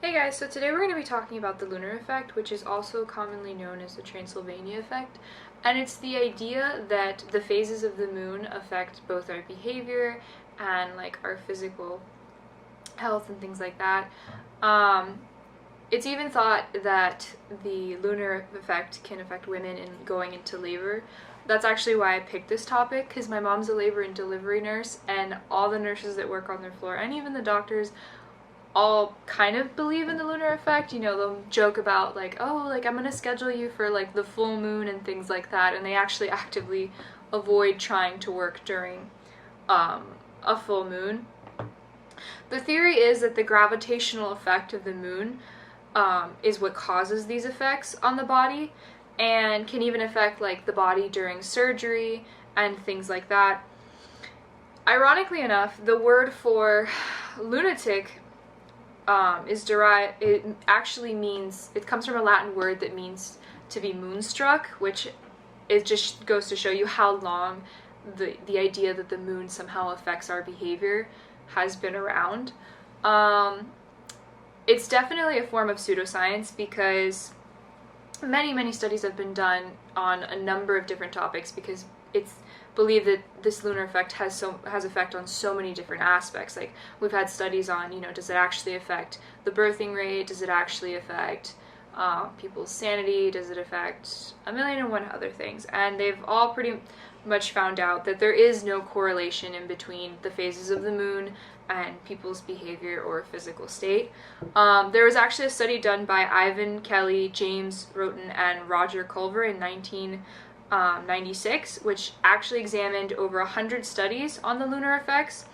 Hey guys, so today we're going to be talking about the lunar effect, which is also commonly known as the Transylvania effect. And it's the idea that the phases of the moon affect both our behavior and like our physical health and things like that. It's even thought that the lunar effect can affect women in going into labor. That's actually why I picked this topic, because my mom's a labor and delivery nurse, and all the nurses that work on their floor, and even the doctors, all kind of believe in the lunar effect. You know, they'll joke about like, oh, like I'm gonna schedule you for like the full moon and things like that, and they actually actively avoid trying to work during a full moon. The theory is that the gravitational effect of the moon is what causes these effects on the body, and can even affect like the body during surgery and things like that. Ironically enough, the word for lunatic is derived, it actually means, it comes from a Latin word that means to be moonstruck, which it just goes to show you how long the idea that the moon somehow affects our behavior has been around. It's definitely a form of pseudoscience because many studies have been done on a number of different topics, because it's believed that this lunar effect has effect on so many different aspects. Like, we've had studies on, you know, does it actually affect the birthing rate? Does it actually affect people's sanity? Does it affect a million and one other things? And they've all pretty much found out that there is no correlation in between the phases of the moon and people's behavior or physical state. There was actually a study done by Ivan Kelly, James Roten, and Roger Culver in 1996, which actually examined over 100 studies on the lunar effects.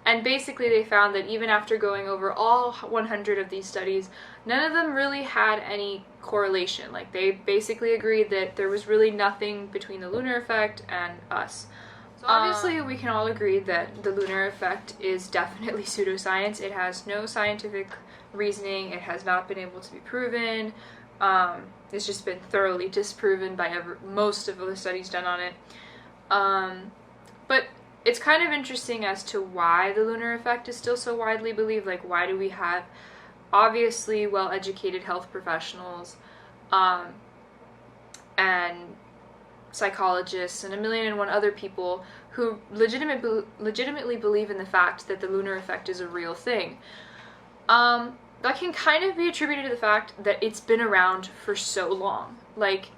And basically they found that even after going over all 100 of these studies, none of them really had any correlation. Like, they basically agreed that there was really nothing between the lunar effect and us. So obviously we can all agree that the lunar effect is definitely pseudoscience. It has no scientific reasoning. It has not been able to be proven. It's just been thoroughly disproven by most of the studies done on it. But it's kind of interesting as to why the lunar effect is still so widely believed. Like, why do we have obviously well-educated health professionals and psychologists and a million and one other people who legitimately believe in the fact that the lunar effect is a real thing? That can kind of be attributed to the fact that it's been around for so long. Like,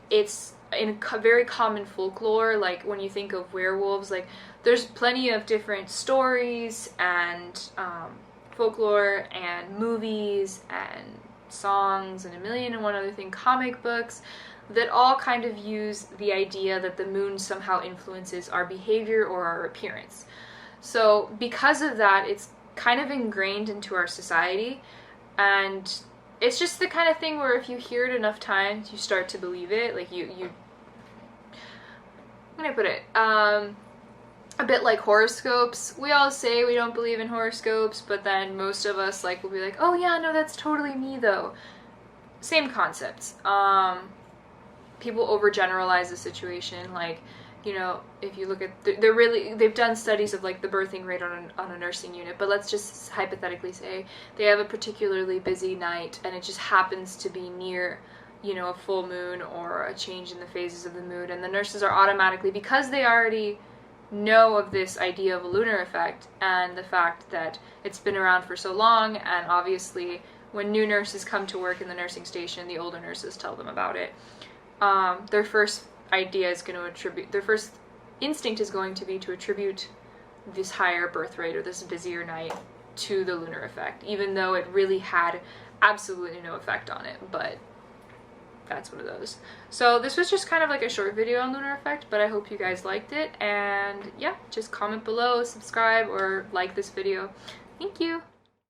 it's in very common folklore. Like, when you think of werewolves, like, there's plenty of different stories and folklore and movies and songs and a million and one other thing, comic books, that all kind of use the idea that the moon somehow influences our behavior or our appearance. So because of that, it's kind of ingrained into our society, and it's just the kind of thing where if you hear it enough times, you start to believe it. Like, how can I put it? A bit like horoscopes. We all say we don't believe in horoscopes, but then most of us like will be like, oh yeah, no, that's totally me though. Same concepts. People overgeneralize the situation. Like, you know, if you look at, they've done studies of like the birthing rate on a nursing unit, but let's just hypothetically say they have a particularly busy night and it just happens to be near, you know, a full moon or a change in the phases of the moon, and the nurses are automatically, because they already know of this idea of a lunar effect and the fact that it's been around for so long, and obviously when new nurses come to work in the nursing station, the older nurses tell them about it. Their first instinct is going to be to attribute this higher birth rate or this busier night to the lunar effect, even though it really had absolutely no effect on it. But that's one of those. So this was just kind of like a short video on lunar effect, but I hope you guys liked it, and yeah, just comment below, subscribe, or like this video. Thank you!